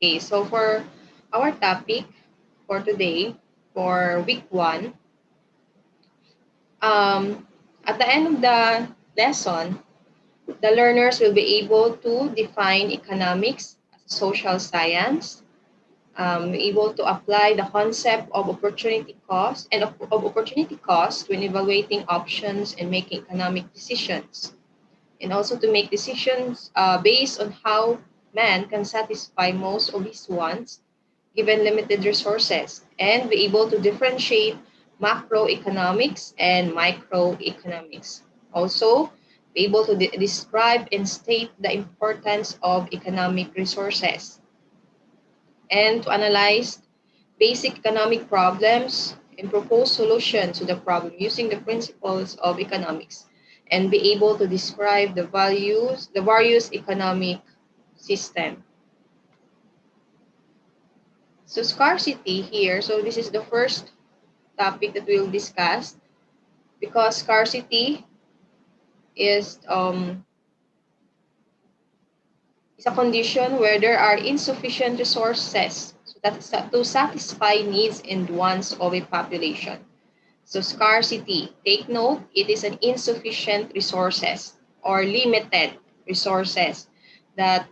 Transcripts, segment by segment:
Okay, so for our topic for today, for week one, at the end of the lesson, the learners will be able to define economics as a social science, able to apply the concept of opportunity cost and of opportunity cost when evaluating options and making economic decisions, and also to make decisions based on how man can satisfy most of his wants given limited resources, and be able to differentiate macroeconomics and microeconomics. Also, be able to describe and state the importance of economic resources, and to analyze basic economic problems and propose solutions to the problem using the principles of economics, and be able to describe the various economic system. So scarcity here, so this is the first topic that we'll discuss, because scarcity is is a condition where there are insufficient resources to satisfy needs and wants of a population. So scarcity, take note, it is an insufficient resources or limited resources that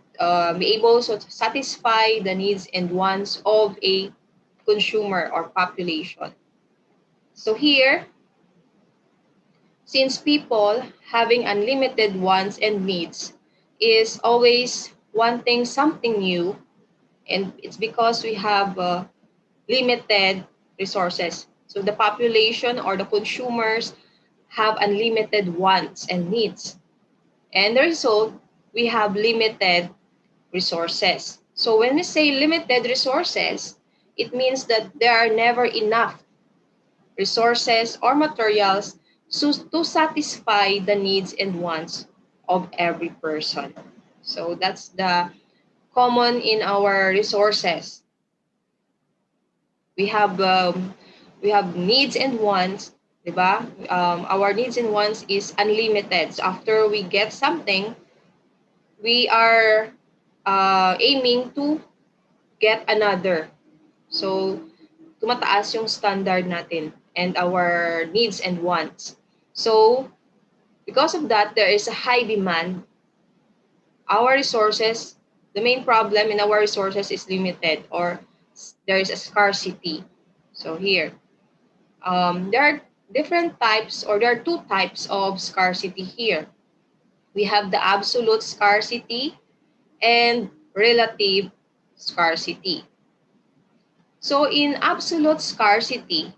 be able to satisfy the needs and wants of a consumer or population. So here, since people having unlimited wants and needs is always wanting something new, and it's because we have limited resources. So the population or the consumers have unlimited wants and needs. And the result, we have limited resources. So when we say limited resources, it means that there are never enough resources or materials to satisfy the needs and wants of every person. So that's the common in our resources. We have needs and wants, diba? Our needs and wants is unlimited. So after we get something, we are aiming to get another. So tumataas yung standard natin and our needs and wants. So because of that, there is a high demand. Our resources, the main problem in our resources is limited, or there is a scarcity. So here, there are different types, or there are two types of scarcity here. We have the absolute scarcity and relative scarcity. So in absolute scarcity,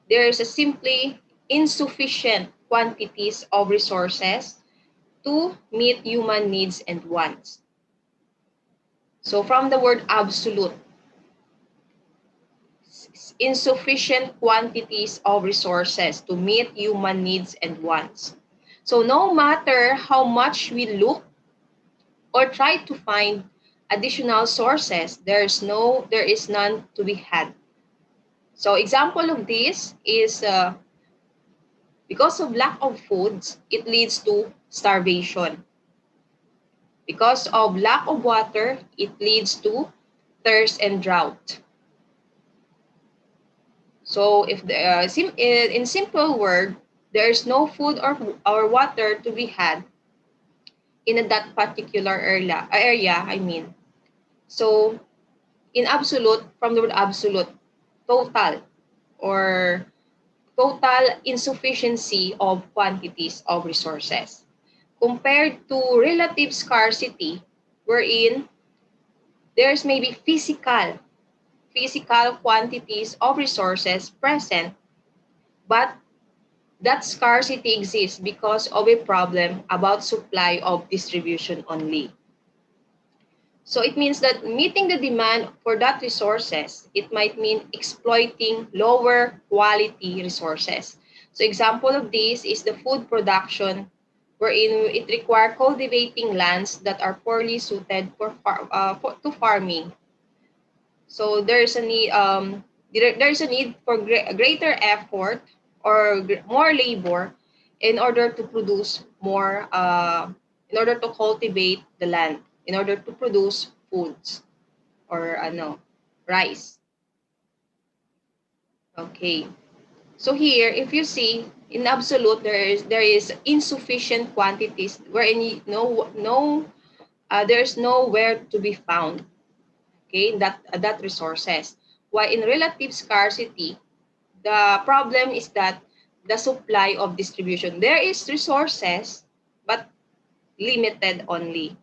there is a simply insufficient quantities of resources to meet human needs and wants. So from the word absolute, insufficient quantities of resources to meet human needs and wants. So no matter how much we look or try to find additional sources, there is none to be had. So example of this is because of lack of foods, it leads to starvation. Because of lack of water, it leads to thirst and drought. So if in simple word, there is no food or water to be had in that particular area, I mean. So in absolute, from the word absolute, total or total insufficiency of quantities of resources. Compared to relative scarcity, wherein there's maybe physical quantities of resources present, but that scarcity exists because of a problem about supply of distribution only. So it means that meeting the demand for that resources, it might mean exploiting lower quality resources. So example of this is the food production, wherein it requires cultivating lands that are poorly suited to farming. So there's a need for greater effort or more labor in order to produce more, in order to cultivate the land, in order to produce foods. or rice. Okay. So here, if you see, in absolute, there is insufficient quantities wherein there's nowhere to be found. Okay, that resources. While in relative scarcity, the problem is that the supply of distribution. There is resources, but limited only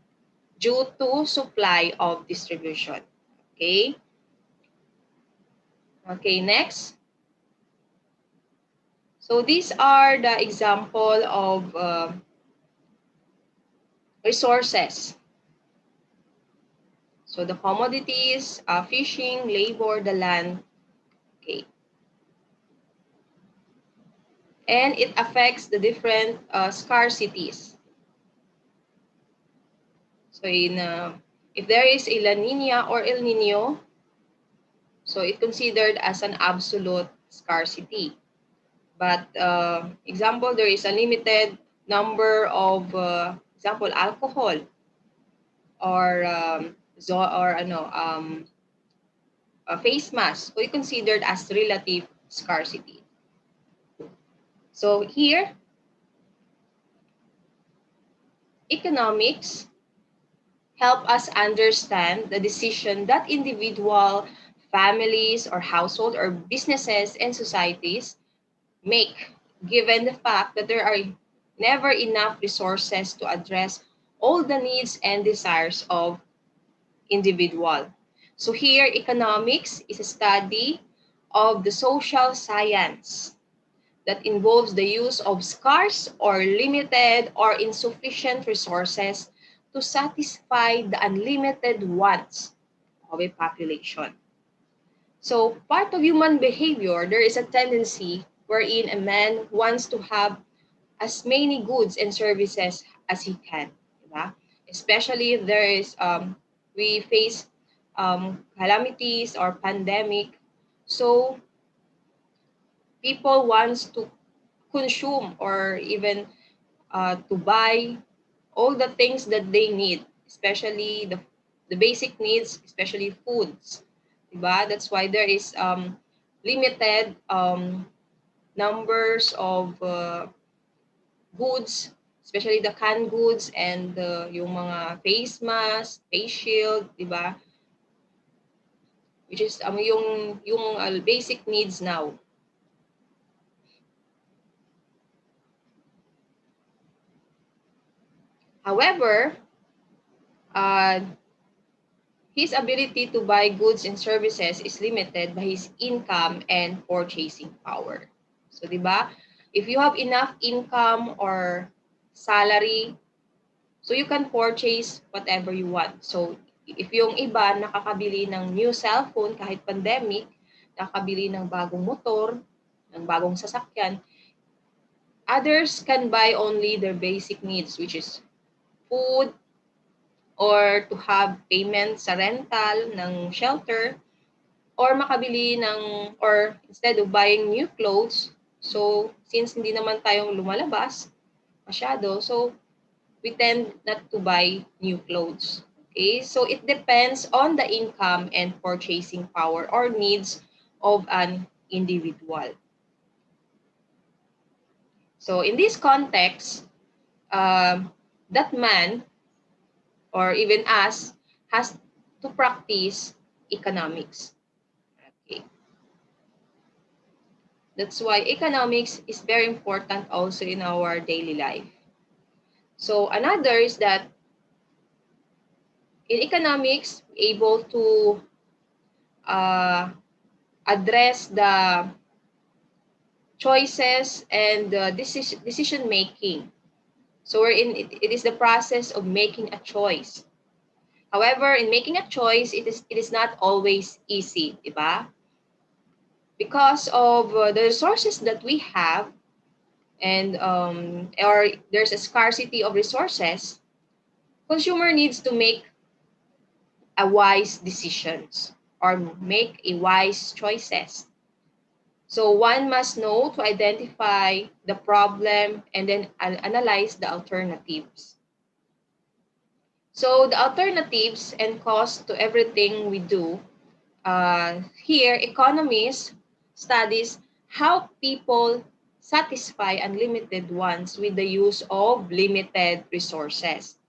due to supply of distribution. Okay. Okay. Next. So these are the example of resources. So the commodities, fishing, labor, the land. Okay. And it affects the different scarcities. So if there is a La Nina or El Nino, so it's considered as an absolute scarcity. But example, there is a limited number of example alcohol or a face mask. So it's considered as relative scarcity. So here, economics help us understand the decision that individual families or household or businesses and societies make, given the fact that there are never enough resources to address all the needs and desires of individual. So here, economics is a study of the social science that involves the use of scarce or limited or insufficient resources to satisfy the unlimited wants of a population. So part of human behavior, there is a tendency wherein a man wants to have as many goods and services as he can. Diba? Especially if there is, we face calamities or pandemic. So people wants to consume or even to buy all the things that they need, especially the basic needs, especially foods. Diba? That's why there is limited numbers of goods, especially the canned goods and yung mga face mask, face shield, diba? Which is yung basic needs now. However, uh, his ability to buy goods and services is limited by his income and purchasing power. So, di ba? If you have enough income or salary, so you can purchase whatever you want. So, if yung iba nakakabili ng new cellphone kahit pandemic, nakakabili ng bagong motor, ng bagong sasakyan, others can buy only their basic needs, which is food, or to have payment sa rental ng shelter, or makabili ng, or instead of buying new clothes, so since hindi naman tayong lumalabas masyado, so we tend not to buy new clothes. Okay, so it depends on the income and purchasing power or needs of an individual. So in this context, that man or even us has to practice economics. Okay. That's why economics is very important also in our daily life. So another is that in economics, able to address the choices and the decision making. So it is the process of making a choice. However, in making a choice, it is not always easy, diba? Because of the resources that we have, and or there's a scarcity of resources, consumer needs to make a wise decisions or make a wise choices. So one must know to identify the problem and then analyze the alternatives. So the alternatives and cost to everything we do. Here, economists studies how people satisfy unlimited wants with the use of limited resources.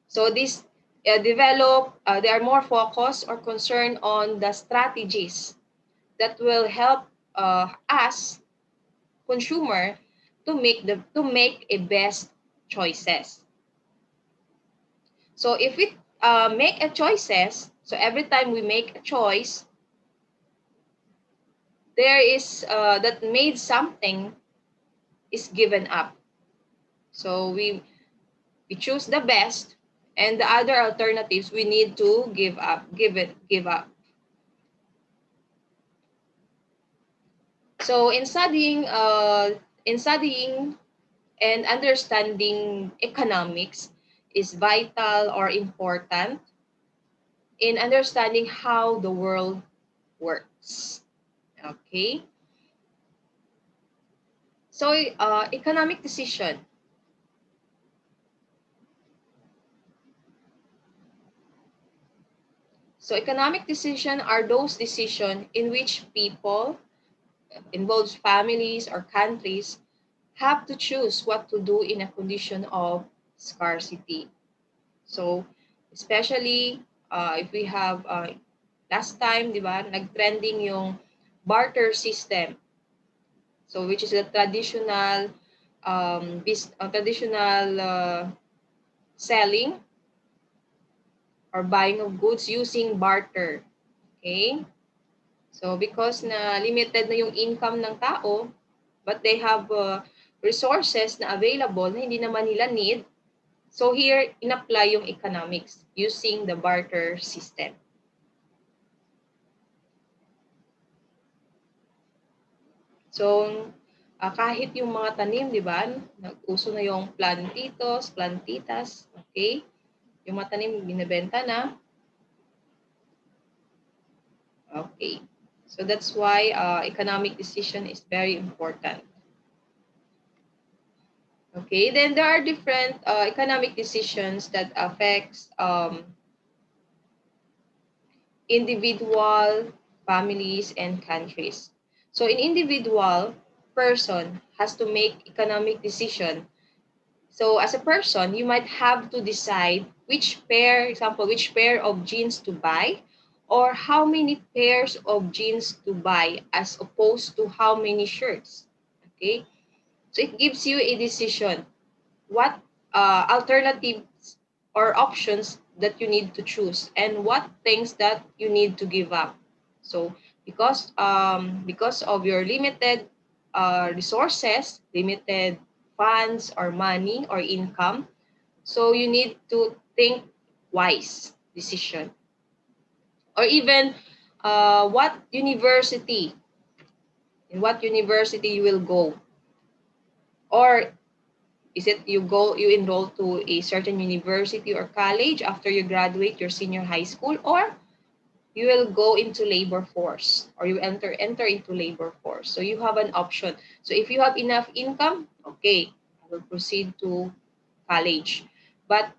So these they are more focused or concerned on the strategies that will help us consumer to make a best choices. So if we make a choices, so every time we make a choice, there is that made something is given up. So we choose the best, and the other alternatives we need to give up. So in studying and understanding economics is vital or important in understanding how the world works. Okay. So economic decision. So economic decision are those decisions in which people, involves families or countries, have to choose what to do in a condition of scarcity. So especially if we have last time, di ba, nag-trending yung barter system. So which is a traditional selling or buying of goods using barter. Okay? So because na limited na yung income ng tao, but they have resources na available na hindi naman nila need, so here, in-apply yung economics using the barter system. So, kahit yung mga tanim, di ba? Nag-uso na yung plantitos, plantitas, okay? Yung mga tanim, binibenta na. Okay. So that's why economic decision is very important. Okay, then there are different economic decisions that affects individual, families, and countries. So in individual, person has to make economic decision. So as a person, you might have to decide which pair of jeans to buy or how many pairs of jeans to buy as opposed to how many shirts. Okay? So it gives you a decision. What alternatives or options that you need to choose and what things that you need to give up. So because of your limited resources, limited funds or money or income, so you need to think wise decision. Or even in what university you will go, or is it you enroll to a certain university or college after you graduate your senior high school, or you will go into labor force, or you enter into labor force. So you have an option. So if you have enough income, okay, I will proceed to college. But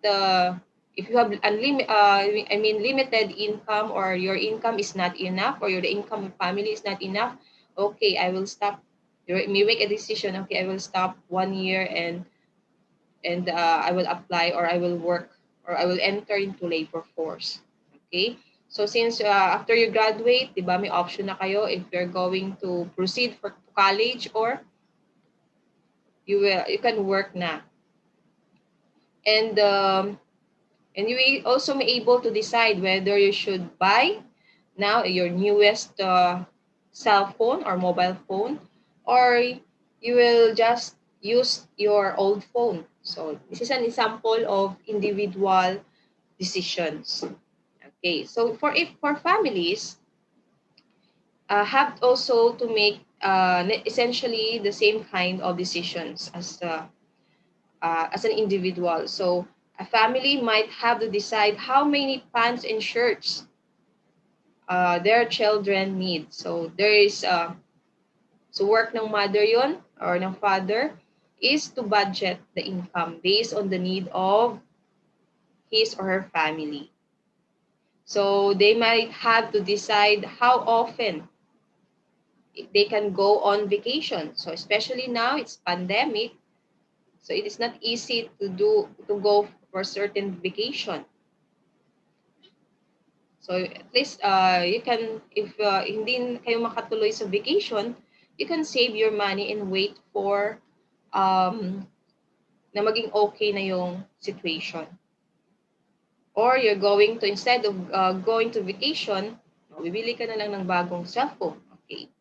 if you have limited income, or your income is not enough, or the income of family is not enough, okay, I will stop. You may make a decision. Okay, I will stop 1 year and I will apply, or I will work, or I will enter into labor force. Okay? So since after you graduate, di ba, may option na kayo if you're going to proceed for college, or you can work na. And you will also be able to decide whether you should buy now your newest cell phone or mobile phone, or you will just use your old phone. So this is an example of individual decisions. Okay, so for families, have also to make essentially the same kind of decisions as an individual. So a family might have to decide how many pants and shirts their children need. So there is so work ng mother yon or ng father is to budget the income based on the need of his or her family. So they might have to decide how often they can go on vacation. So especially now it's pandemic, so it is not easy to go for certain vacation. So at least you can, if hindi kayo makatuloy sa vacation, you can save your money and wait for na maging okay na yung situation. Or you're going to, instead of going to vacation, bibili ka na lang ng bagong cellphone. Okay.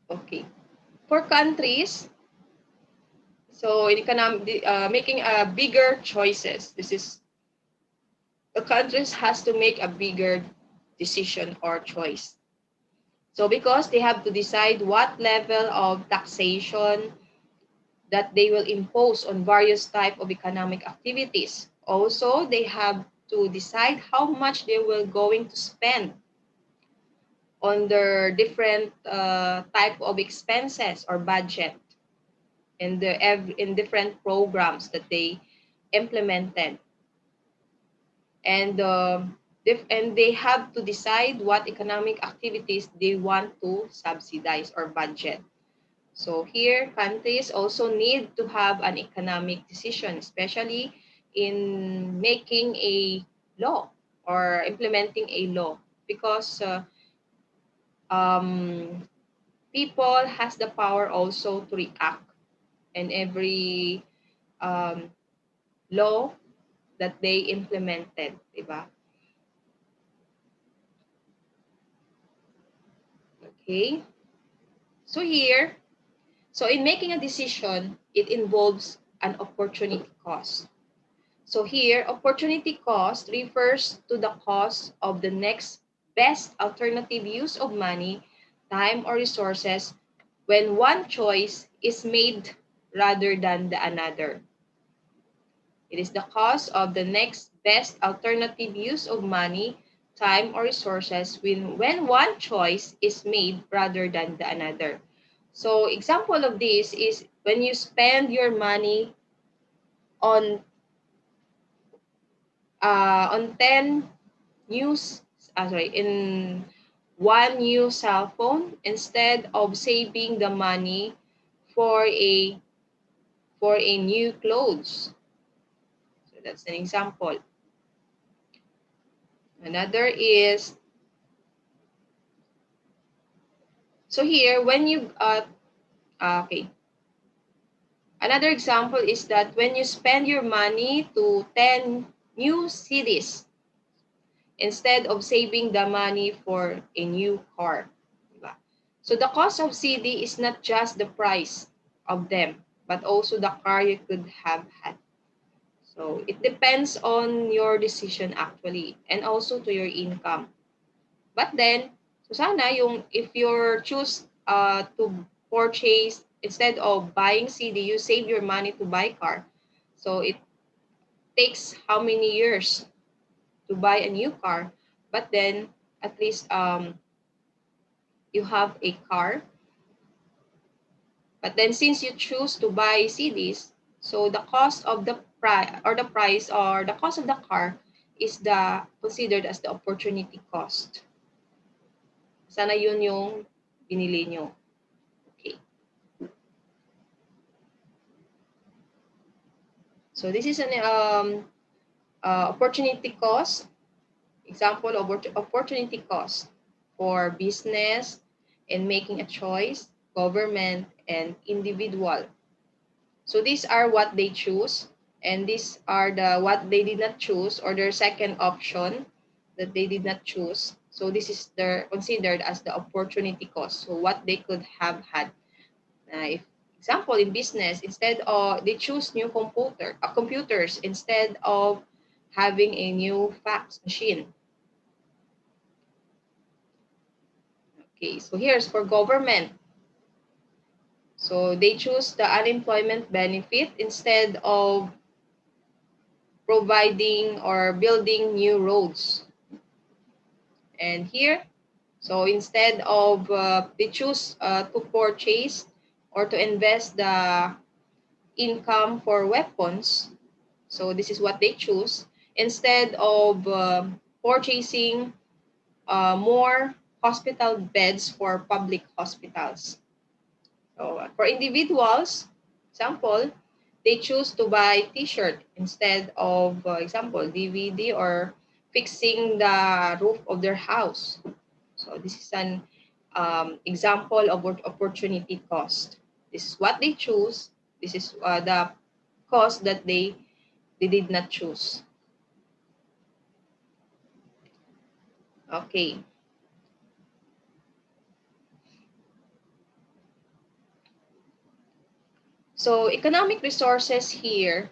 Okay. For countries, so in economic, making bigger choices. This is, the countries has to make a bigger decision or choice. So because they have to decide what level of taxation that they will impose on various type of economic activities. Also, they have to decide how much they will going to spend on their different type of expenses or budget in different programs that they implemented. And they have to decide what economic activities they want to subsidize or budget. So here, countries also need to have an economic decision, especially in making a law or implementing a law, because people has the power also to react in every law that they implemented, diba? Okay. So here, so in making a decision, it involves an opportunity cost. So here, opportunity cost refers to the cost of the next best alternative use of money, time, or resources when one choice is made rather than the another. It is the cost of the next best alternative use of money, time, or resources when one choice is made rather than the another. So example of this is when you spend your money on 10 news, in one new cell phone instead of saving the money for a new clothes. So that's an example. Another is, so here when you okay. Another example is that when you spend your money to 10 new CDs instead of saving the money for a new car. Diba? So the cost of CD is not just the price of them, but also the car you could have had. So it depends on your decision actually, and also to your income. But then, so sana yung if you're choose to purchase, instead of buying CD, you save your money to buy car. So it takes how many years to buy a new car, but then at least you have a car. But then since you choose to buy CDs, so the cost of the price or the cost of the car is the considered as the opportunity cost. Sana yun yung binili nyo. Okay. So this is an opportunity cost. Example of opportunity cost for business and making a choice, government, and individual. So these are what they choose, and these are the what they did not choose, or their second option that they did not choose. So this is their considered as the opportunity cost. So what they could have had. If example in business, instead of they choose new computers instead of having a new fax machine. Okay, so here's for government. So they choose the unemployment benefit instead of providing or building new roads. And here, so instead of they choose to purchase or to invest income for weapons. So this is what they choose instead of purchasing more hospital beds for public hospitals. So for individuals, example, they choose to buy T-shirt instead of, example, DVD or fixing the roof of their house. So this is an example of opportunity cost. This is what they choose. This is the cost that they did not choose. Okay. So economic resources here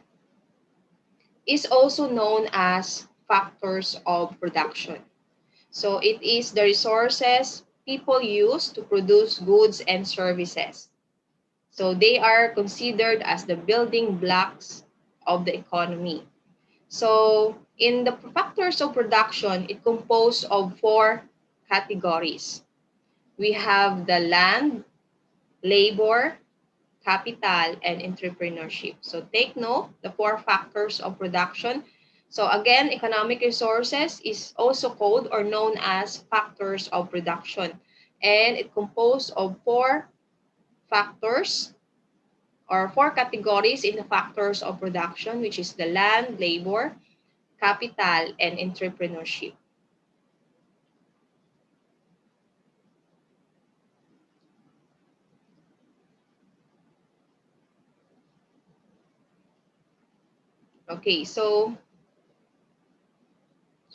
is also known as factors of production. So it is the resources people use to produce goods and services. So they are considered as the building blocks of the economy. So in the factors of production, it composed of four categories. We have the land, labor, capital, and entrepreneurship. So take note, the four factors of production. So again, economic resources is also called or known as factors of production. And it composed of four factors or four categories in the factors of production, which is the land, labor, capital, and entrepreneurship. Okay, so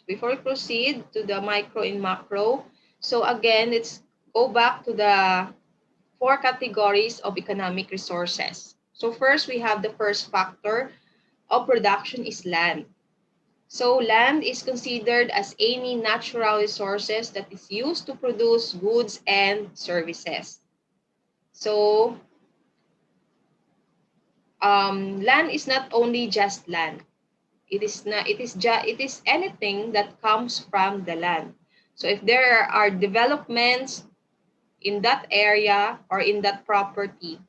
before we proceed to the micro and macro, so again, let's go back to the four categories of economic resources. So first, we have the first factor of production is land. So land is considered as any natural resources that is used to produce goods and services. So land is not only just land. It is anything that comes from the land. So if there are developments in that area or in that property,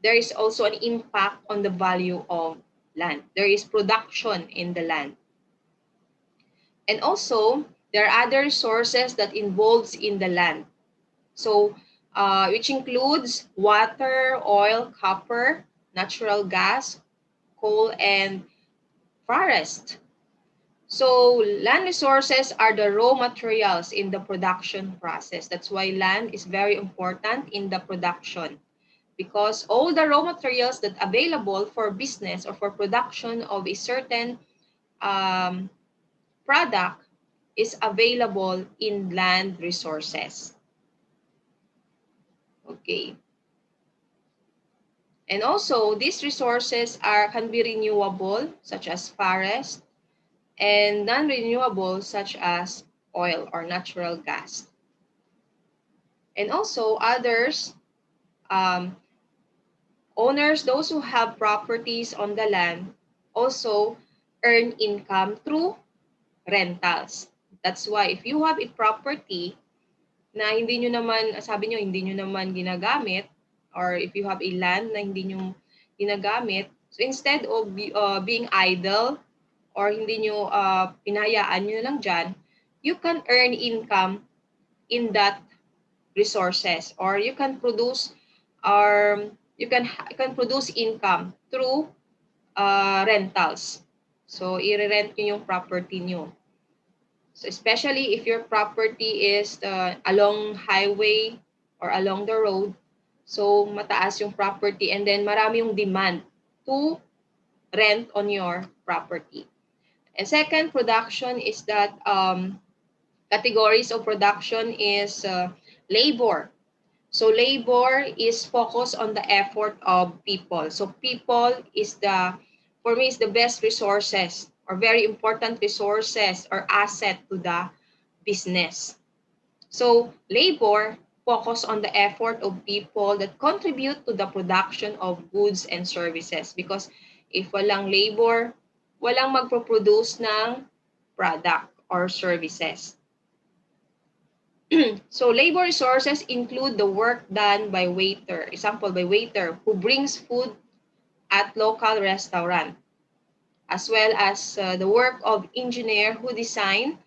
there is also an impact on the value of land. There is production in the land. And also, there are other resources that involves in the land. So, which includes water, oil, copper, natural gas, coal, and forest. So land resources are the raw materials in the production process. That's why land is very important in the production because all the raw materials that are available for business or for production of a certain product is available in land resources. Okay. And also, these resources can be renewable, such as forest, and non-renewable, such as oil or natural gas. And also, others, owners, those who have properties on the land, also earn income through rentals. That's why if you have a property na hindi nyo naman, sabi nyo, hindi nyo naman ginagamit, or if you have a land na hindi nyo ginagamit, so instead of being idle, or hindi nyo pinahayaan nyo lang dyan, you can earn income in that resources, or you can produce, or you can produce income through rentals. So, i-rent nyo yung property nyo. So especially if your property is along highway or along the road, so mataas yung property and then marami yung demand to rent on your property. And second production is that categories of production is labor. So labor is focused on the effort of people. So people is for me, is the best resources or very important resources or asset to the business. So labor focus on the effort of people that contribute to the production of goods and services. Because if walang labor, walang magpo-produce ng product or services. So labor resources include the work done by waiter. Example, by waiter who brings food at local restaurant, as well as the work of engineer who design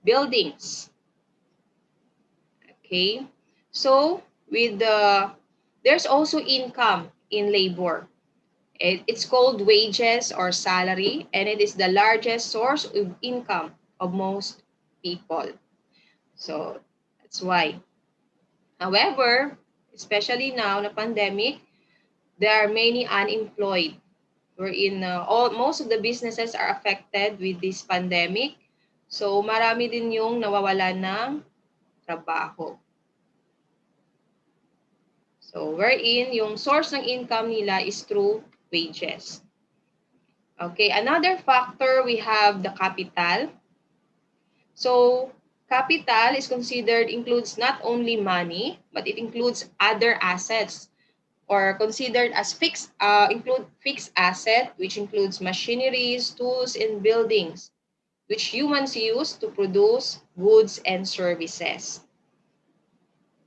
buildings. Okay, so with there's also income in labor. It's called wages or salary, and it is the largest source of income of most people. So that's why. However, especially now na pandemic, there are many unemployed. Wherein most of the businesses are affected with this pandemic. So marami din yung nawawalan ng trabaho. So wherein yung source ng income nila is through wages. Okay, another factor, we have the capital. So capital is considered, includes not only money, but it includes other assets, or considered as include fixed asset, which includes machineries, tools, and buildings, which humans use to produce goods and services.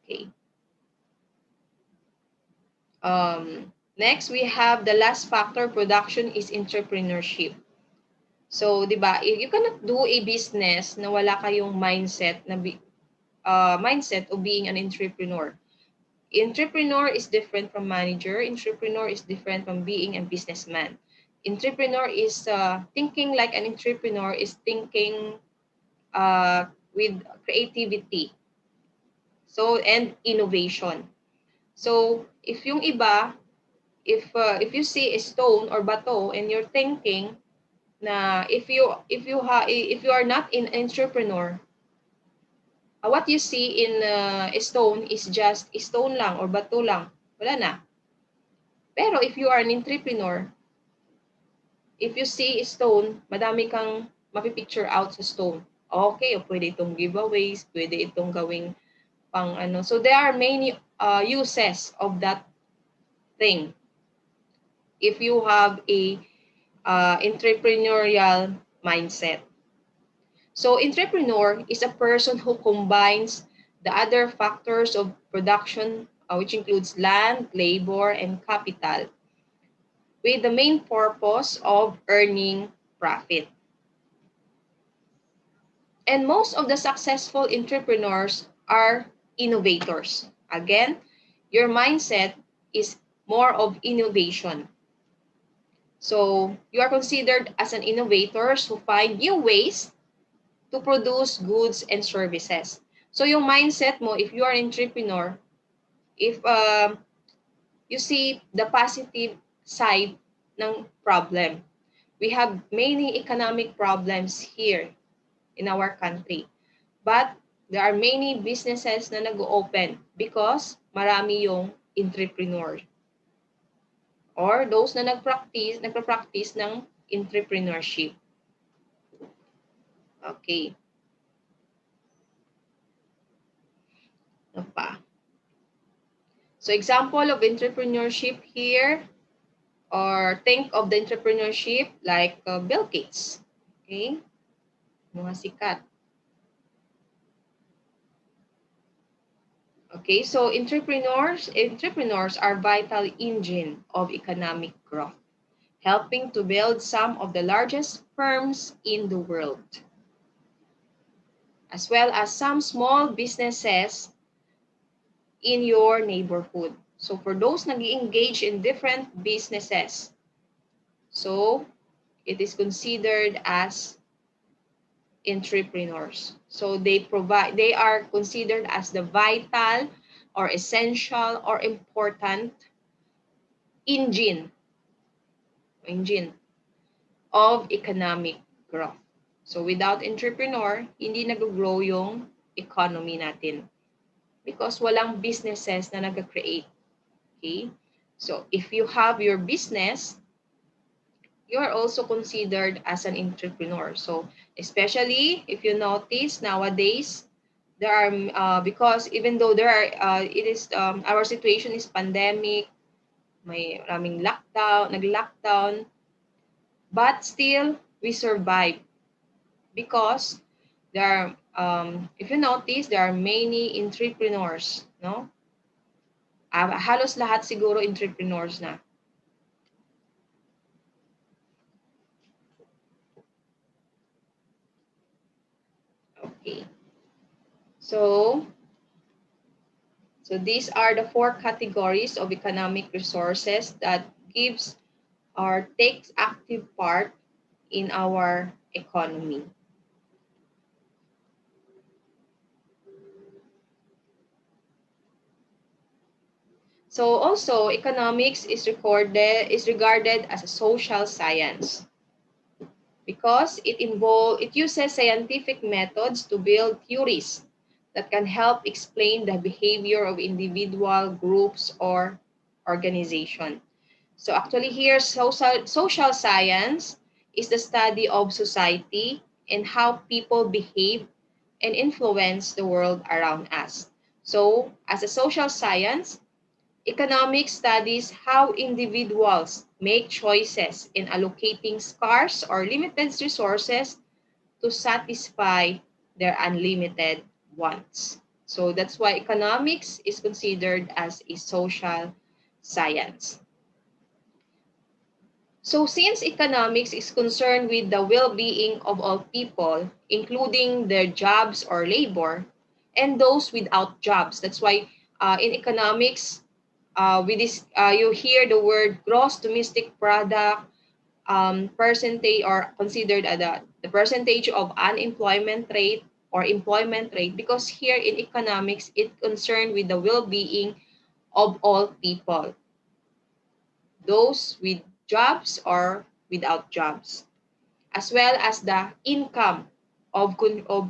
Okay. Next, we have the last factor, production, is entrepreneurship. So, di ba, you cannot do a business na wala kayong mindset of being an entrepreneur. Entrepreneur is different from manager. Entrepreneur is different from being a businessman. Entrepreneur is thinking like an entrepreneur is thinking with creativity. So, and innovation. So, if yung iba, if you see a stone or bato and you're thinking na if you are not an entrepreneur, what you see in a stone is just a stone lang or bato lang, wala na. Pero if you are an entrepreneur, if you see a stone, madami kang mapipicture out sa stone. Okay, o pwede itong giveaways, pwede itong gawing pang ano. So there are many uses of that thing if you have a entrepreneurial mindset. So entrepreneur is a person who combines the other factors of production, which includes land, labor, and capital, with the main purpose of earning profit. And most of the successful entrepreneurs are innovators. Again, your mindset is more of innovation. So you are considered as an innovator who find new ways to produce goods and services. So yung mindset mo, if you are an entrepreneur, if you see the positive side ng problem. We have many economic problems here in our country. But there are many businesses na nag-open because marami yung entrepreneur. Or those na nagpa-practice ng entrepreneurship. Okay. Ano pa? So example of entrepreneurship here, or think of the entrepreneurship like Bill Gates. Okay? Mga sikat. Okay, so entrepreneurs are vital engine of economic growth, helping to build some of the largest firms in the world, as well as some small businesses in your neighborhood. So for those nag-engage in different businesses, so it is considered as entrepreneurs. So they are considered as the vital or essential or important engine of economic growth. So without entrepreneur, hindi nag-grow yung economy natin because walang businesses na nag-create. Okay? So if you have your business, you are also considered as an entrepreneur. So especially if you notice nowadays, there are because even though there are our situation is pandemic, may maraming nag-lockdown, but still we survive because there are if you notice, there are many entrepreneurs, no? Halos lahat siguro entrepreneurs na. So these are the four categories of economic resources that gives or takes active part in our economy. So also economics is regarded as a social science because it uses scientific methods to build theories that can help explain the behavior of individual groups or organization. So actually here social science is the study of society and how people behave and influence the world around us. So as a social science, economics studies how individuals make choices in allocating scarce or limited resources to satisfy their unlimited wants. So that's why economics is considered as a social science. So since economics is concerned with the well-being of all people, including their jobs or labor, and those without jobs, that's why in economics, you hear the word gross domestic product, percentage or considered the percentage of unemployment rate or employment rate, because here in economics, it concerned with the well-being of all people, those with jobs or without jobs, as well as the income of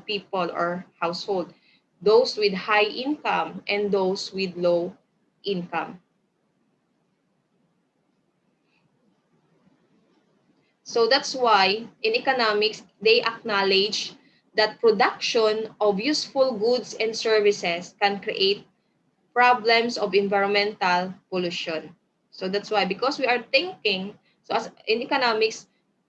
people or household, those with high income and those with low income. So that's why in economics, they acknowledge that production of useful goods and services can create problems of environmental pollution. So that's why, because we are thinking, so as in economics,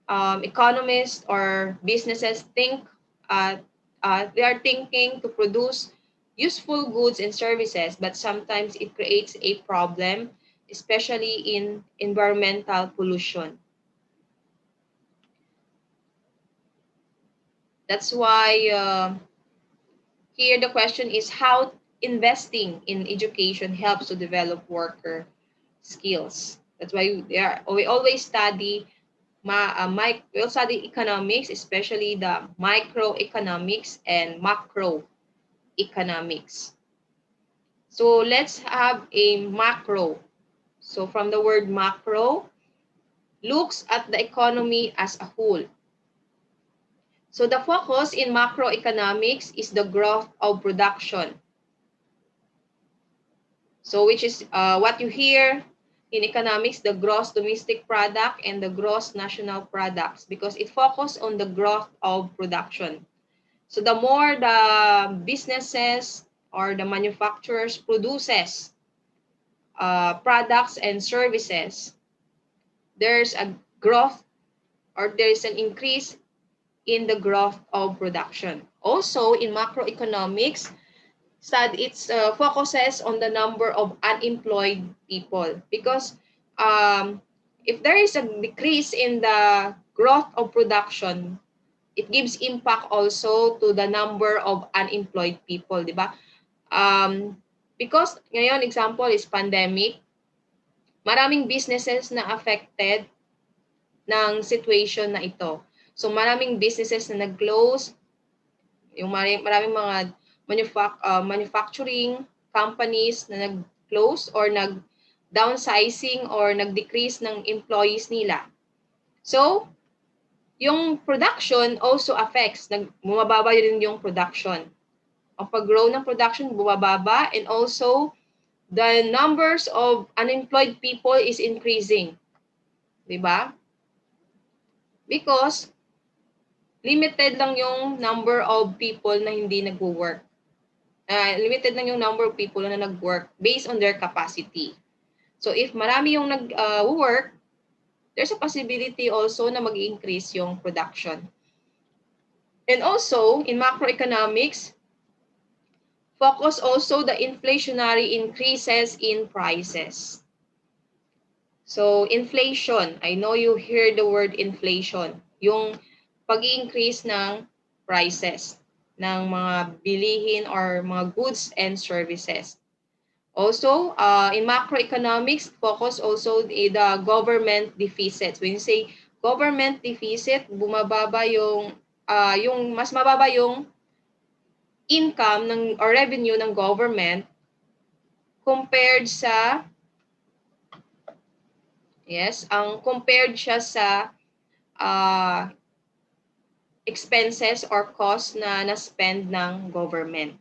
economists or businesses think, they are thinking to produce useful goods and services, but sometimes it creates a problem, especially in environmental pollution. That's why here the question is how investing in education helps to develop worker skills. That's why we always study we'll study economics, especially the microeconomics and macroeconomics. So let's have a macro. So from the word macro, looks at the economy as a whole. So the focus in macroeconomics is the growth of production. So which is what you hear in economics, the gross domestic product and the gross national products, because it focuses on the growth of production. So the more the businesses or the manufacturers produces products and services, there's a growth or there's an increase in the growth of production. Also in macroeconomics, it focuses on the number of unemployed people, because if there is a decrease in the growth of production, it gives impact also to the number of unemployed people, di ba? Because ngayon, example is pandemic, maraming businesses na affected ng situation na ito. So maraming businesses na nag-close, yung maraming mga manufacturing companies na nag-close or nag-downsizing or nag-decrease ng employees nila. So, yung production also affects, bumababa din yung production. Ang pag-grow ng production, bumababa, and also the numbers of unemployed people is increasing. Diba? Because limited lang yung number of people na hindi nagwo-work. Limited lang yung number of people na nag-work based on their capacity. So if marami yung nag-work, there's a possibility also na mag-increase yung production. And also, in macroeconomics, focus also the inflationary increases in prices. So inflation, I know you hear the word inflation, yung pag-increase ng prices. ng mga bilihin or mga goods and services. Also, in macroeconomics, focus also the government deficit. When you say government deficit, bumababa yung mas mababa yung income ng or revenue ng government compared sa compared siya sa uh, expenses or cost na na-spend ng government.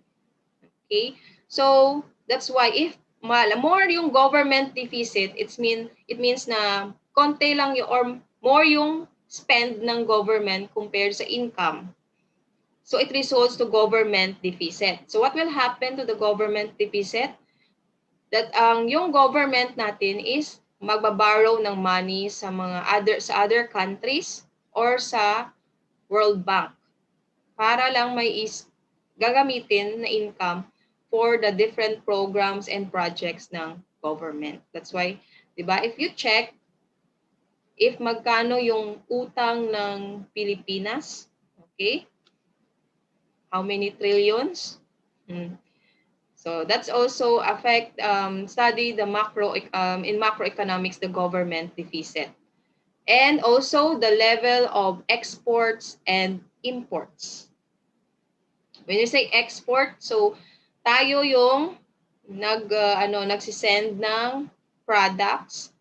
Okay? So, that's why if more yung government deficit, it means na konti lang yung or more yung spend ng government compared sa income. So, it results to government deficit. So, what will happen to the government deficit? That yung government natin is magbaborrow ng money sa other countries or sa World Bank para lang may gagamitin na income for the different programs and projects ng government. That's why, 'di ba? If you check if magkano yung utang ng Pilipinas, okay? How many trillions? So that's also study the in macroeconomics, the government deficit. And also the level of exports and imports. When you say export, so tayo yung nagsisend ng products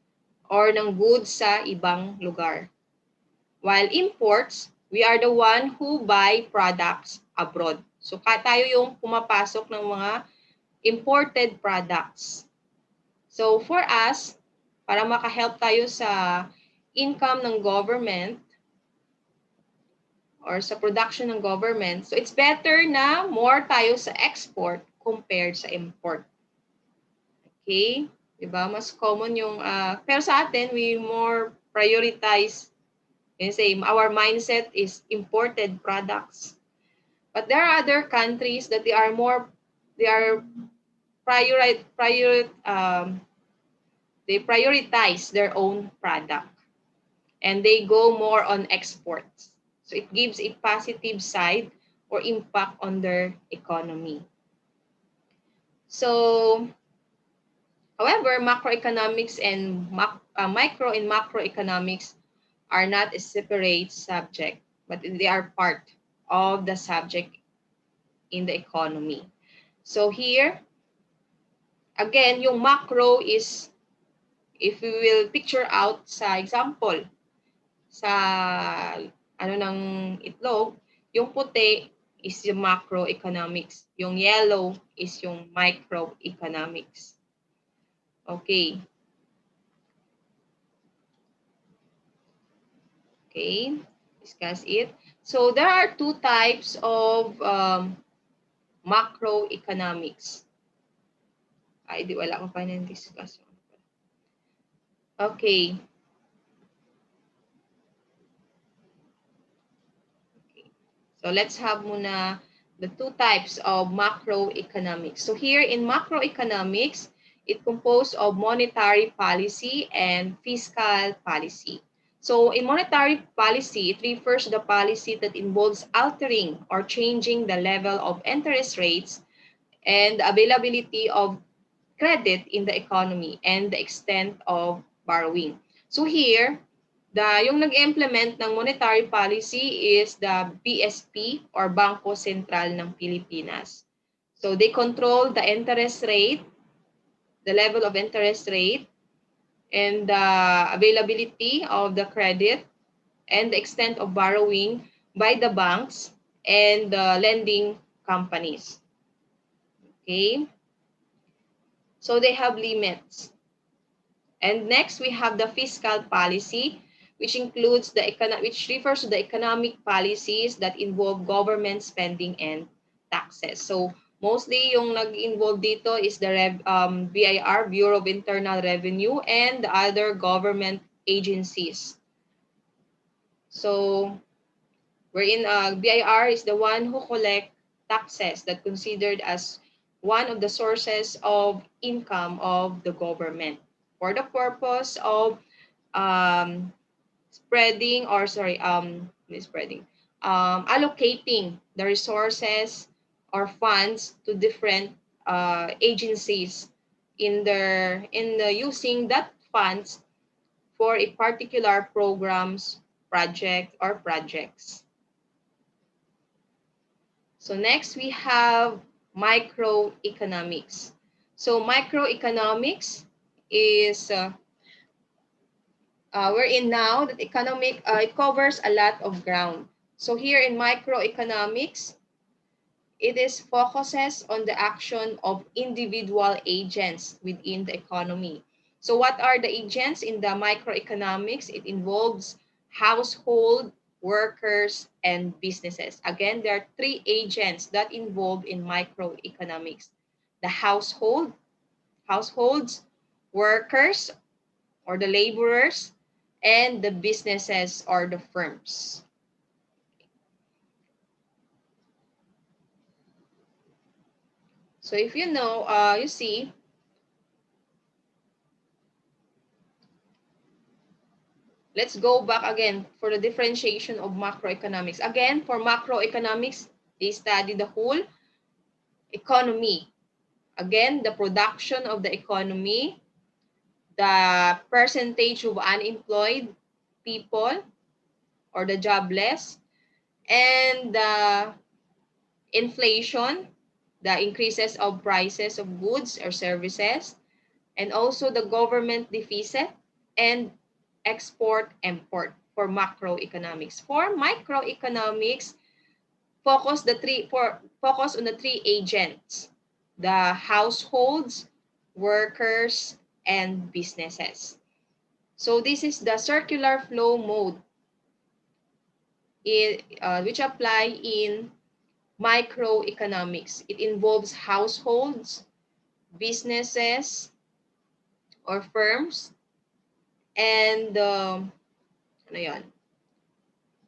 or ng goods sa ibang lugar. While imports, we are the one who buy products abroad. So tayo yung pumapasok ng mga imported products. So for us, para makahelp tayo sa income ng government or sa production ng government, so it's better na more tayo sa export compared sa import. Okay? Diba? Mas common yung, pero sa atin, we more prioritize, our mindset is imported products. But there are other countries that they prioritize their own product and they go more on exports. So it gives a positive side or impact on their economy. So, however, macroeconomics and micro and macroeconomics are not a separate subject, but they are part of the subject in the economy. So here, again, yung macro is, if we will picture out sa example, sa ng itlog, yung puti is yung macroeconomics. Yung yellow is yung microeconomics. Okay. Okay, discuss it. So there are two types of macroeconomics. Ay, di wala akong pa discuss. Okay. So let's have muna the two types of macroeconomics. So here in macroeconomics, it composed of monetary policy and fiscal policy. So in monetary policy, it refers to the policy that involves altering or changing the level of interest rates and the availability of credit in the economy and the extent of borrowing. So here, yung nag-implement ng monetary policy is the BSP or Bangko Sentral ng Pilipinas. So they control the interest rate, the level of interest rate, and the availability of the credit and the extent of borrowing by the banks and the lending companies. Okay? So they have limits. And next, we have the fiscal policy, which refers to the economic policies that involve government spending and taxes. So mostly yung nag-involve dito is the BIR, Bureau of Internal Revenue, and the other government agencies. So wherein BIR is the one who collect taxes that considered as one of the sources of income of the government for the purpose of allocating the resources or funds to different agencies in the using that funds for a particular programs, project, or projects. So next we have microeconomics. So microeconomics is we're in now that economic it covers a lot of ground. So here in microeconomics, it is focuses on the action of individual agents within the economy. So what are the agents in the microeconomics? It involves household, workers, and businesses. Again, there are three agents that involve in microeconomics. The households, workers, or the laborers, and the businesses or the firms. So if you know, you see, let's go back again for the differentiation of macroeconomics. Again, for macroeconomics, they study the whole economy. Again, the production of the economy, the percentage of unemployed people or the jobless, and the inflation, the increases of prices of goods or services, and also the government deficit and export-import for macroeconomics. For microeconomics, focus on the three agents: the households, workers, and businesses. So this is the circular flow mode which apply in microeconomics. It involves households, businesses or firms, and ano yan?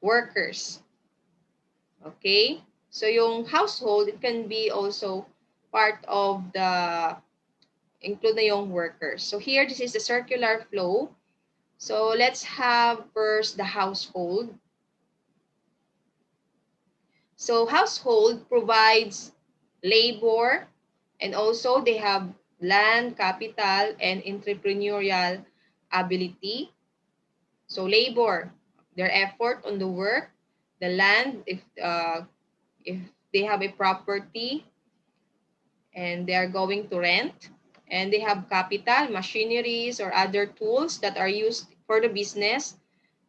Workers. Okay? So yung household, it can be also part of the, include na yung workers. So here, this is the circular flow. So let's have first the household. So household provides labor, and also they have land, capital, and entrepreneurial ability. So labor, their effort on the work, the land, if they have a property and they are going to rent, and they have capital, machineries, or other tools that are used for the business,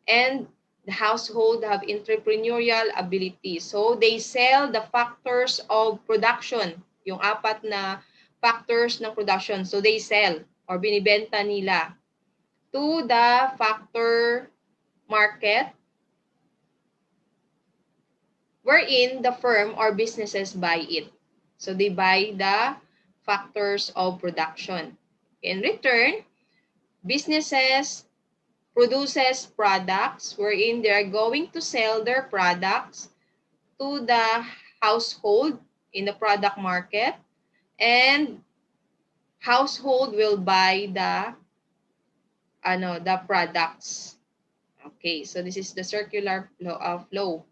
and the household have entrepreneurial ability. So they sell the factors of production, yung apat na factors ng production. So they sell or binibenta nila to the factor market wherein the firm or businesses buy it. So they buy the factors of production. In return, businesses produces products wherein they are going to sell their products to the household in the product market, and household will buy the products. Okay, so this is the circular flow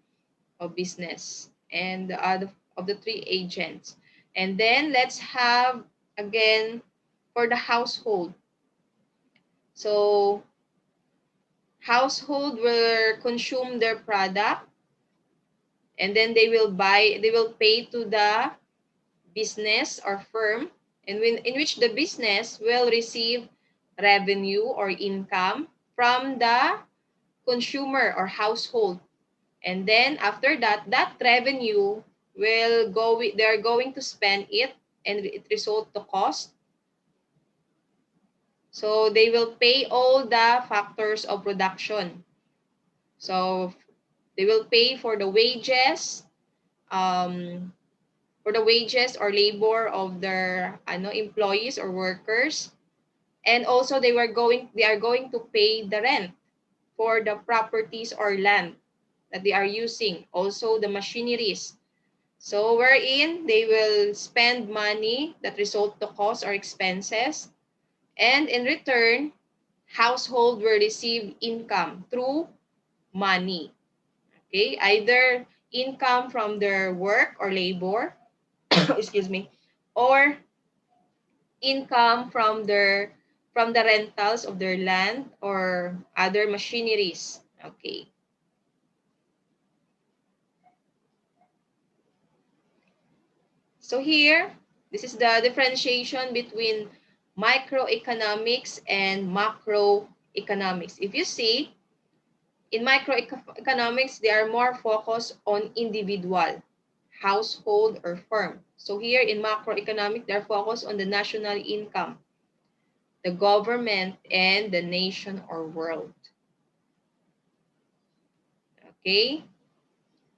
of business and of the three agents. And then let's have again for the household. So household will consume their product, and then they will pay to the business or firm, and in which the business will receive revenue or income from the consumer or household. And then after that, that revenue will go, they're going to spend it, and it result to cost. So they will pay all the factors of production. So they will pay for the wages, or labor of their employees or workers, and also they are going to pay the rent for the properties or land that they are using, also the machineries. So wherein they will spend money that result to cost or expenses, and in return, household will receive income through money. Okay, either income from their work or labor, excuse me, or income from the rentals of their land or other machineries. Okay. So here, this is the differentiation between microeconomics and macroeconomics. If you see, in microeconomics, they are more focused on individual, household, or firm. So here in macroeconomics, they're focused on the national income, the government, and the nation or world. Okay?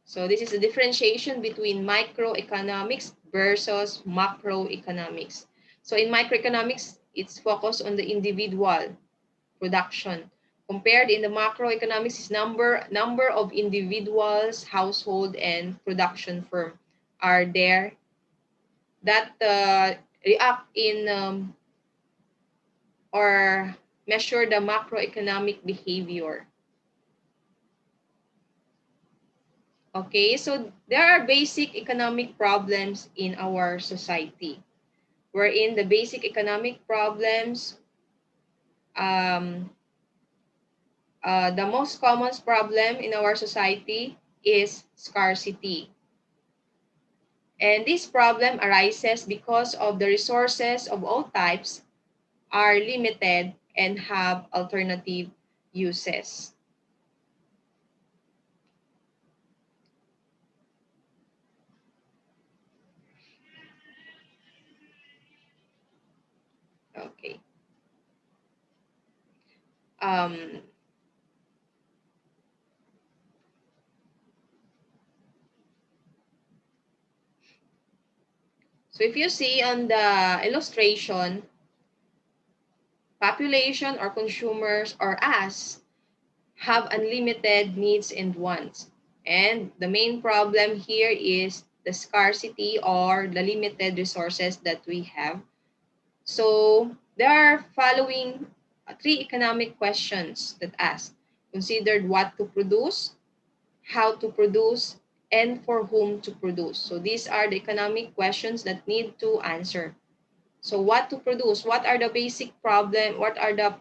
So this is the differentiation between microeconomics versus macroeconomics. So in microeconomics, it's focused on the individual production. Compared in the macroeconomics is number of individuals, household, and production firm are there that react in or measure the macroeconomic behavior. Okay, so there are basic economic problems in our society, wherein the basic economic problems, um, the most common problem in our society is scarcity. And this problem arises because of the resources of all types are limited and have alternative uses. Okay. Um, so if you see on the illustration, population or consumers or us have unlimited needs and wants. And the main problem here is the scarcity or the limited resources that we have. So there are following three economic questions that ask. Considered what to produce, how to produce, and for whom to produce. So these are the economic questions that need to answer. So what to produce? What are the basic problem? What are the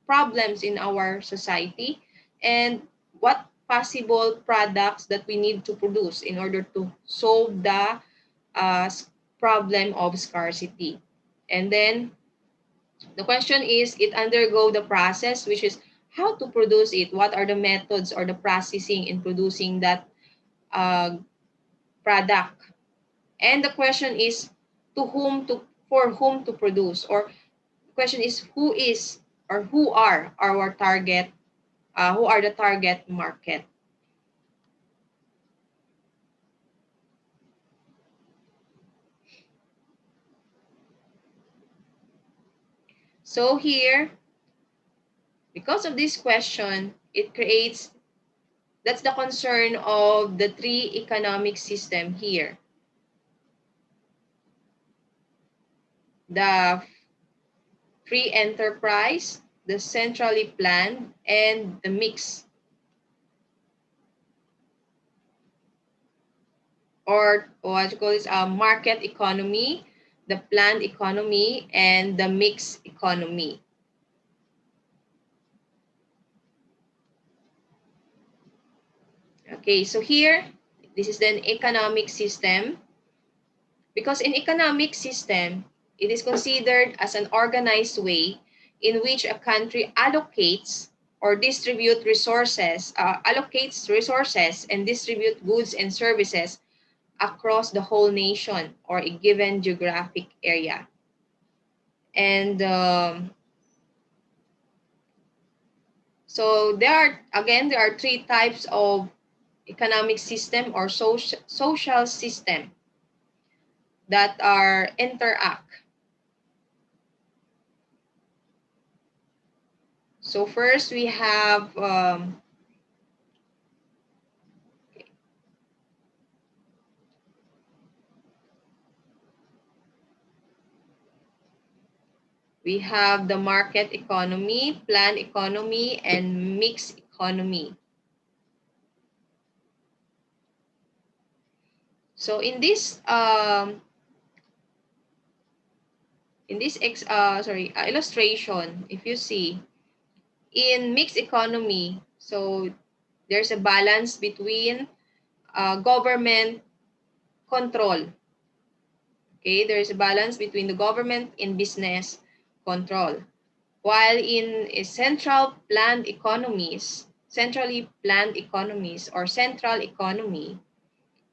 problems in our society? And what possible products that we need to produce in order to solve the uh, problem of scarcity? And then the question is, it undergo the process, which is how to produce it. What are the methods or the processing in producing that product? And the question is, to whom to for whom to produce, or question is who is or who are our target, who are the target market. So here, because of this question, it creates, that's the concern of the three economic system here. The free enterprise, the centrally planned, and the mix, or what you call this, market economy, the planned economy, and the mixed economy. Okay, so here, this is the economic system. Because in economic system, it is considered as an organized way in which a country allocates or distribute resources, allocates resources and distribute goods and services across the whole nation or a given geographic area. And so there are three types of economic system or social system that are interact. So first we have the market economy, planned economy, and mixed economy. So in this illustration, if you see in mixed economy, so there's a balance between government control. Okay, there's a balance between the government and business control. While in centrally planned economies or central economy,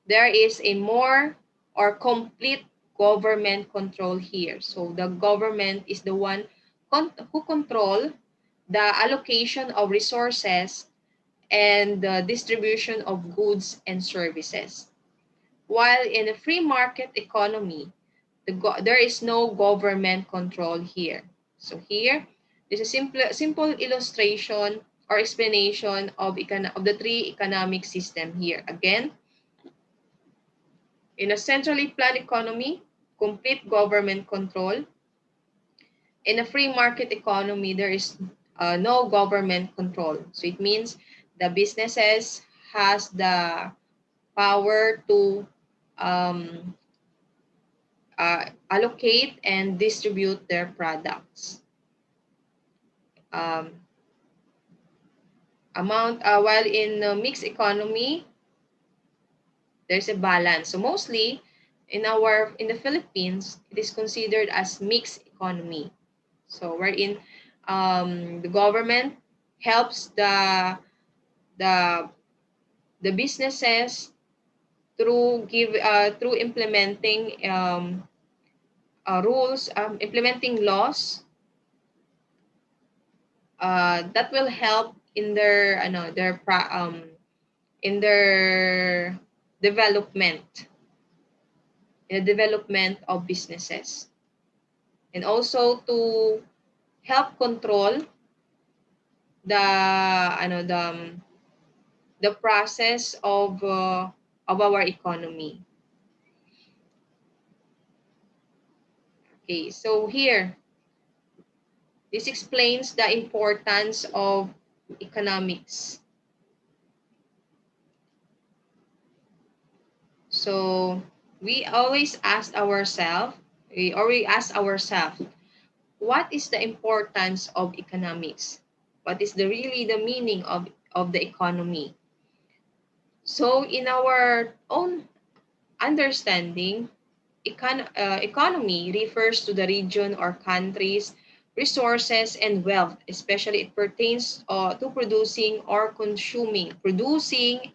there is a more or complete government control here. So the government is the one who control the allocation of resources and the distribution of goods and services. While in a free market economy, there is no government control here. So here, there's a simple illustration or explanation of the three economic system here. Again, in a centrally planned economy, complete government control. In a free market economy, there is no government control. So it means the businesses has the power to um, allocate and distribute their products. Um, while in mixed economy, there's a balance. So mostly in the Philippines, it is considered as mixed economy. So wherein the government helps the the businesses through implementing rules, implementing laws that will help in in their development, in the development of businesses, and also to help control the the process of our economy. Okay, so here this explains the importance of economics. So we ask ourselves, what is the importance of economics? What is really the meaning of the economy? So in our own understanding, economy refers to the region or country's resources and wealth, especially it pertains to producing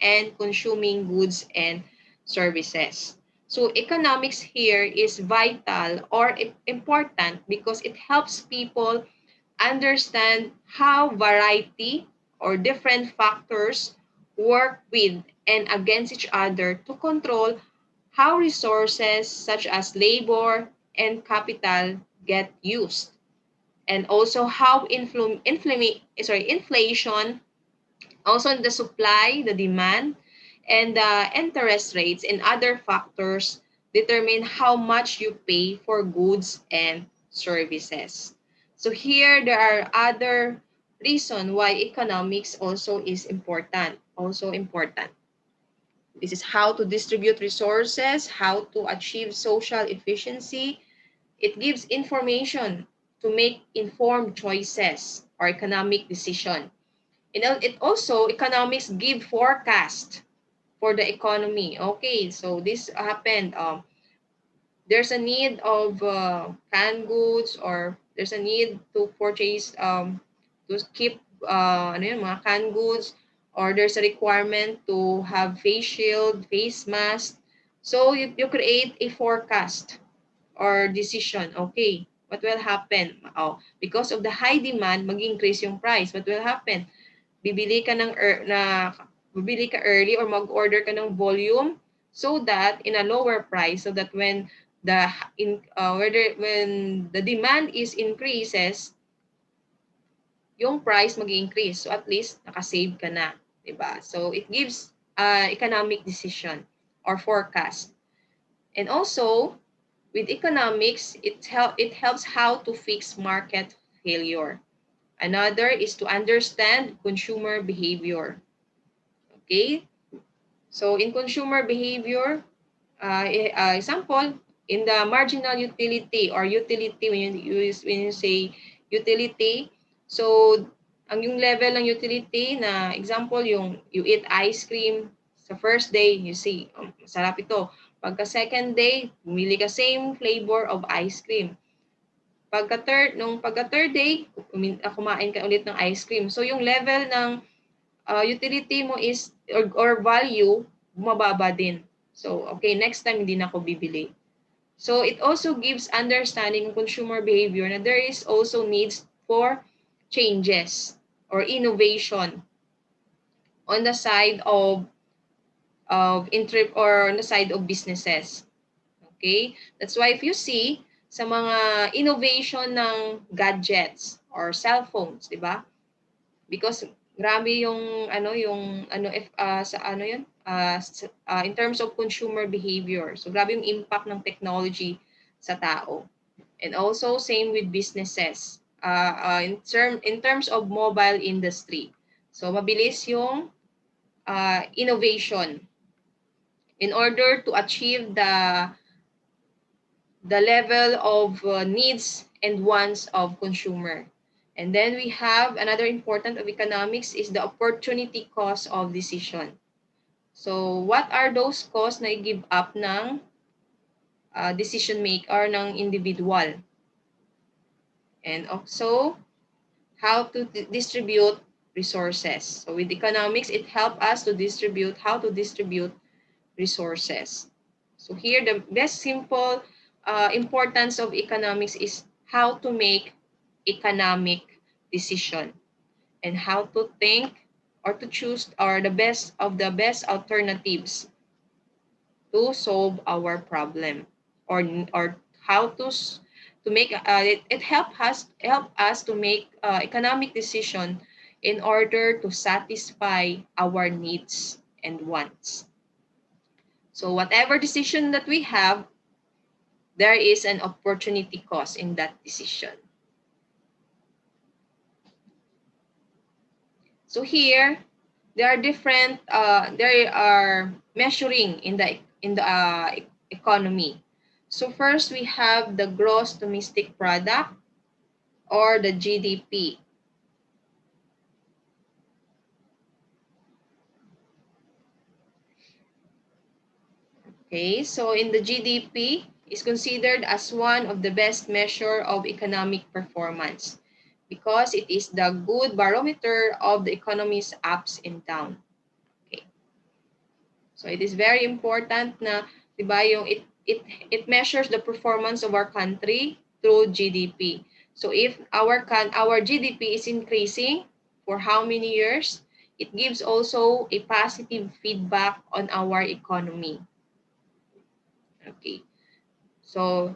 and consuming goods and services. So economics here is vital or important because it helps people understand how variety or different factors work with and against each other to control how resources such as labor and capital get used, and also how inflation, also the supply, the demand, and the interest rates and other factors determine how much you pay for goods and services. So here there are other reasons why economics also important. This is how to distribute resources, how to achieve social efficiency. It gives information to make informed choices or economic decision. It also, economics give forecast for the economy. Okay, so this happened. There's a need of canned goods, or there's a need to purchase to keep mga canned goods, or there's a requirement to have face shield, face mask. So you create a forecast or decision. Okay, what will happen? Oh, because of the high demand, mag-increase yung price. What will happen? Bibili ka bibili ka early or mag-order ka ng volume so that in a lower price, so that when when the demand is increases, yung price mag-increase. So at least naka-save ka na, 'di ba? So it gives economic decision or forecast. And also with economics, it helps how to fix market failure. Another is to understand consumer behavior. Okay? So in consumer behavior, Example, in the marginal utility or utility, when you say utility, so ang yung level ng utility na example, yung you eat ice cream sa first day, you see, masarap ito. Pagka second day, bumili ka same flavor of ice cream. Pagka third day, kumain ka ulit ng ice cream. So yung level ng utility mo is or value bumababa din. So okay, next time hindi na ako bibili. So it also gives understanding of consumer behavior na there is also needs for changes or innovation on the side of on the side of businesses. Okay? That's why if you see sa mga innovation ng gadgets or cell phones, 'di ba? Because grabe in terms of consumer behavior. So grabe yung impact ng technology sa tao. And also same with businesses. In terms of mobile industry. So mabilis yung innovation in order to achieve the level of needs and wants of consumer. And then we have another important of economics is the opportunity cost of decision. So what are those costs na i-give up ng decision maker ng individual? And also how to distribute resources. So with economics, it helps us to distribute how to distribute resources. So here the best simple importance of economics is how to make economic decision and how to think or to choose or the best alternatives to solve our problem or how to make it help us to make economic decision in order to satisfy our needs and wants. So whatever decision that we have, there is an opportunity cost in that decision. So here, there are different. There are measuring in the economy. So first, we have the gross domestic product or the GDP. Okay, so in the GDP is considered as one of the best measure of economic performance because it is the good barometer of the economy's ups and downs. Okay. So it is very important na, 'di ba, yung it measures the performance of our country through GDP. So if our GDP is increasing for how many years, it gives also a positive feedback on our economy. Okay. So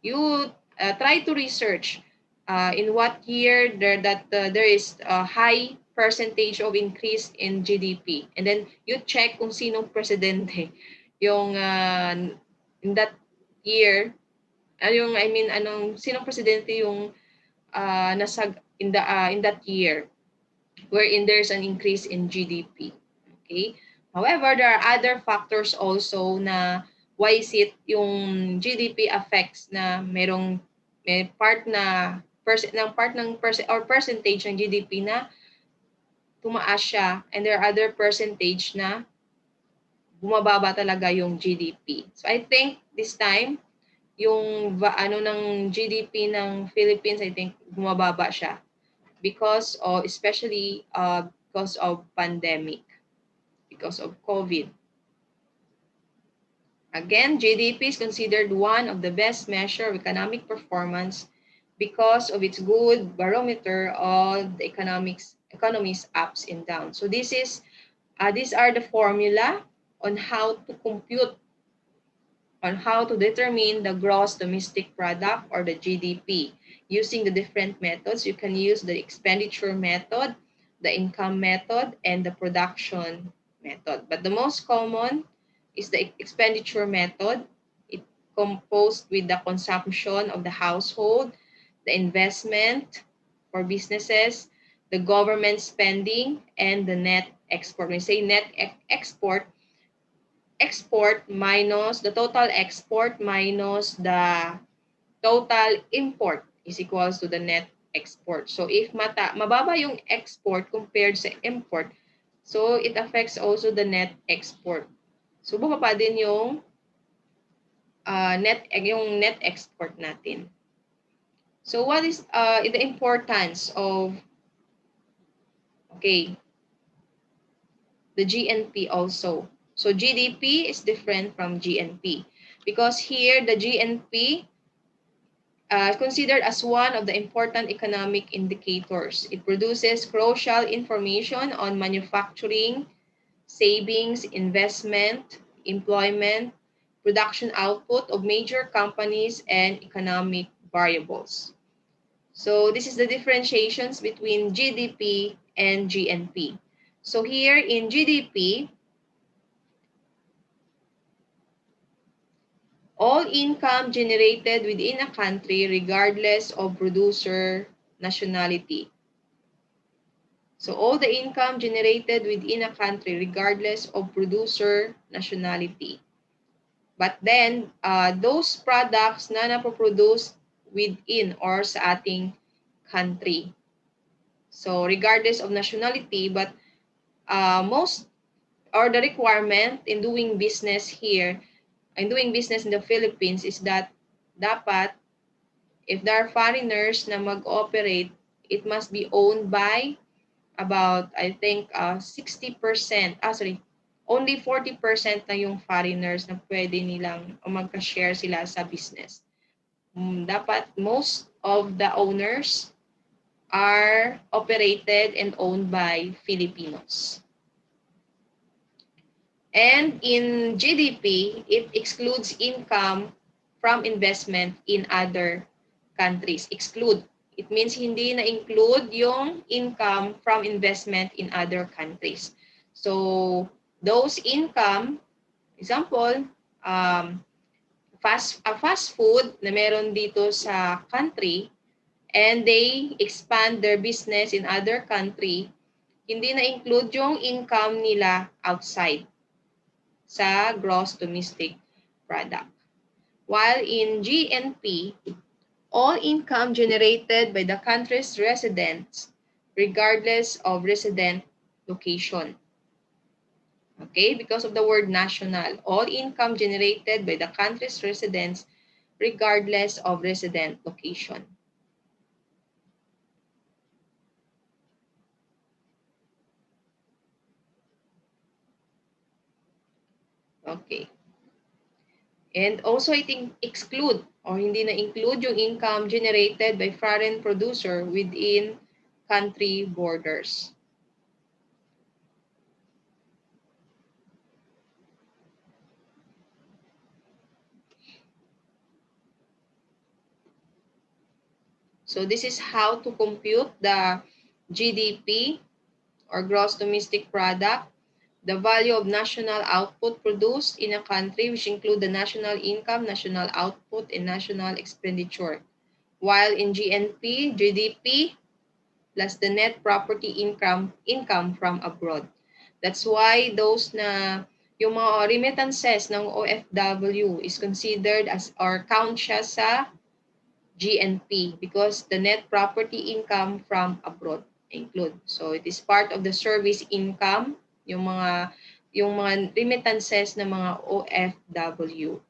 you try to research in what year there is a high percentage of increase in GDP, and then you check kung sinong presidente yung in that year, sinong presidente yung nasa in that year wherein there's an increase in GDP. Okay? However, there are other factors also na why is it yung GDP affects na may part or percentage ng GDP na tumaas siya, and there are other percentage na bumababa talaga yung GDP. So I think this time yung ng GDP ng Philippines, I think bumababa siya because of especially because of pandemic, because of COVID. Again, GDP is considered one of the best measure of economic performance because of its good barometer of the economy's ups and downs. So these are the formula on how to compute, on how to determine the gross domestic product or the GDP using the different methods. You can use the expenditure method, the income method, and the production method. But the most common is the expenditure method. It composed with the consumption of the household, the investment for businesses, the government spending, and the net export. When we say net export, export minus the total export minus the total import is equals to the net export. So if mababa yung export compared sa import, so it affects also the net export. So bumaba din yung net export natin. So what is the importance of the GNP also? So GDP is different from GNP because here the GNP considered as one of the important economic indicators. It produces crucial information on manufacturing, savings, investment, employment, production output of major companies, and economic variables. So this is the differentiations between GDP and GNP. So here in GDP, all income generated within a country regardless of producer nationality. So all the income generated within a country regardless of producer nationality. But then, those products na napoproduce within or sa ating country. So regardless of nationality, but most or the requirement in doing business here, in doing business in the Philippines is that dapat, if there are foreigners na mag-operate, it must be owned by about, I think, 60%, only 40% na yung foreigners na pwede nilang magka-share sila sa business. Dapat most of the owners are operated and owned by Filipinos. And in GDP, it excludes income from investment in other countries. Exclude. It means hindi na-include yung income from investment in other countries. So, those income, example, fast food na meron dito sa country and they expand their business in other country, hindi na-include yung income nila outside sa gross domestic product. While in GNP, all income generated by the country's residents, regardless of resident location. Okay, because of the word national, all income generated by the country's residents, regardless of resident location. Okay. And also, I think, exclude or hindi na-include yung income generated by foreign producer within country borders. So this is how to compute the GDP or gross domestic product, the value of national output produced in a country, which include the national income, national output, and national expenditure. While in GNP, GDP plus the net property income from abroad. That's why those na yung mga remittances ng OFW is considered as or count siya sa GNP because the net property income from abroad include. So it is part of the service income, yung mga remittances ng mga OFW.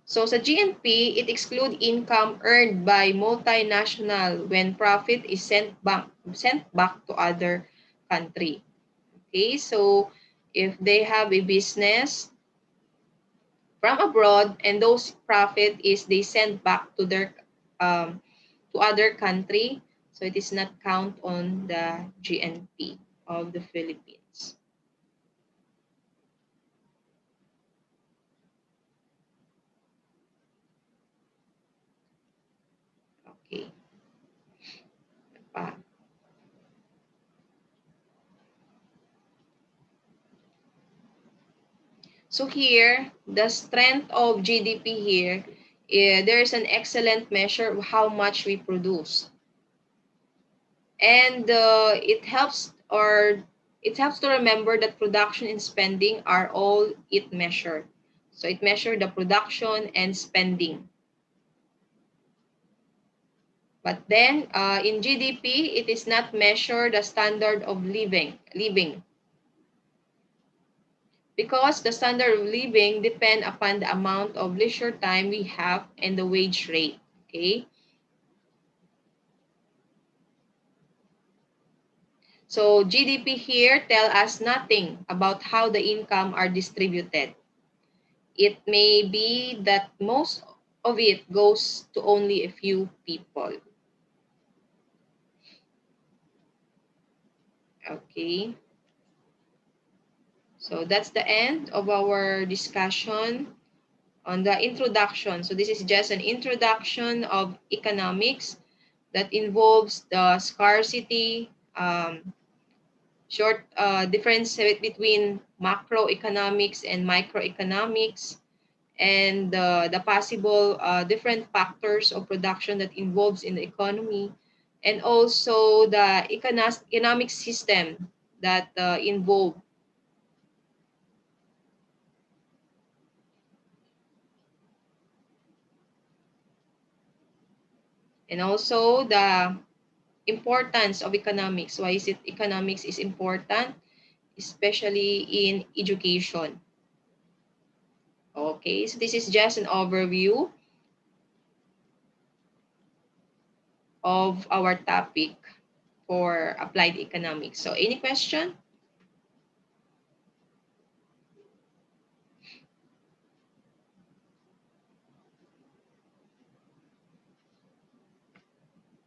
So sa GNP, it excludes income earned by multinational when profit is sent back to other country. Okay, so if they have a business from abroad and those profit is they send back to their to other country, so it is not count on the GNP of the Philippines. Okay. So here, the strength of GDP here, there's an excellent measure of how much we produce. And it helps or it helps to remember that production and spending are all it measure. So it measures the production and spending. But then in GDP, it is not measure the standard of living because the standard of living depend upon the amount of leisure time we have and the wage rate. Okay. So GDP here tell us nothing about how the income are distributed. It may be that most of it goes to only a few people. Okay. So that's the end of our discussion on the introduction. So this is just an introduction of economics that involves the scarcity, short difference between macroeconomics and microeconomics, and the possible different factors of production that involves in the economy, and also the economic system that involve, and also the importance of economics. Why is it economics is important, especially in education? Okay, so this is just an overview of our topic for applied economics. So any question?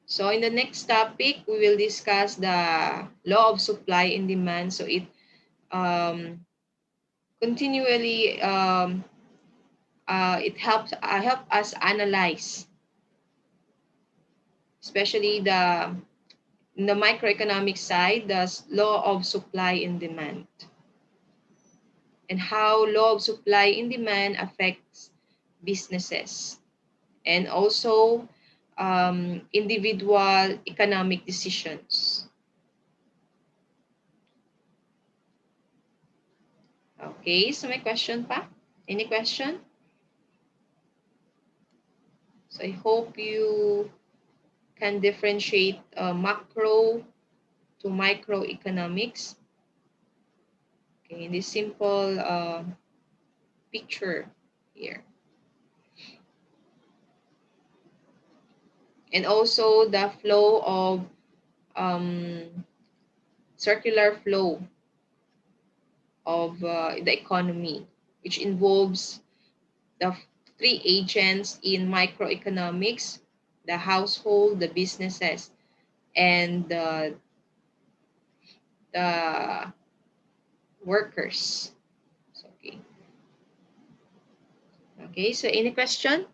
So in the next topic, we will discuss the law of supply and demand. So it um, continually it help us analyze, especially in the microeconomic side, the law of supply and demand, and how law of supply and demand affects businesses, and also individual economic decisions. Okay, so may question pa? Any question? So I hope you can differentiate macro to microeconomics. Okay, in this simple picture here. And also the flow of circular flow of the economy, which involves the three agents in microeconomics: the household, the businesses, and the workers. So, okay. Okay, so any question?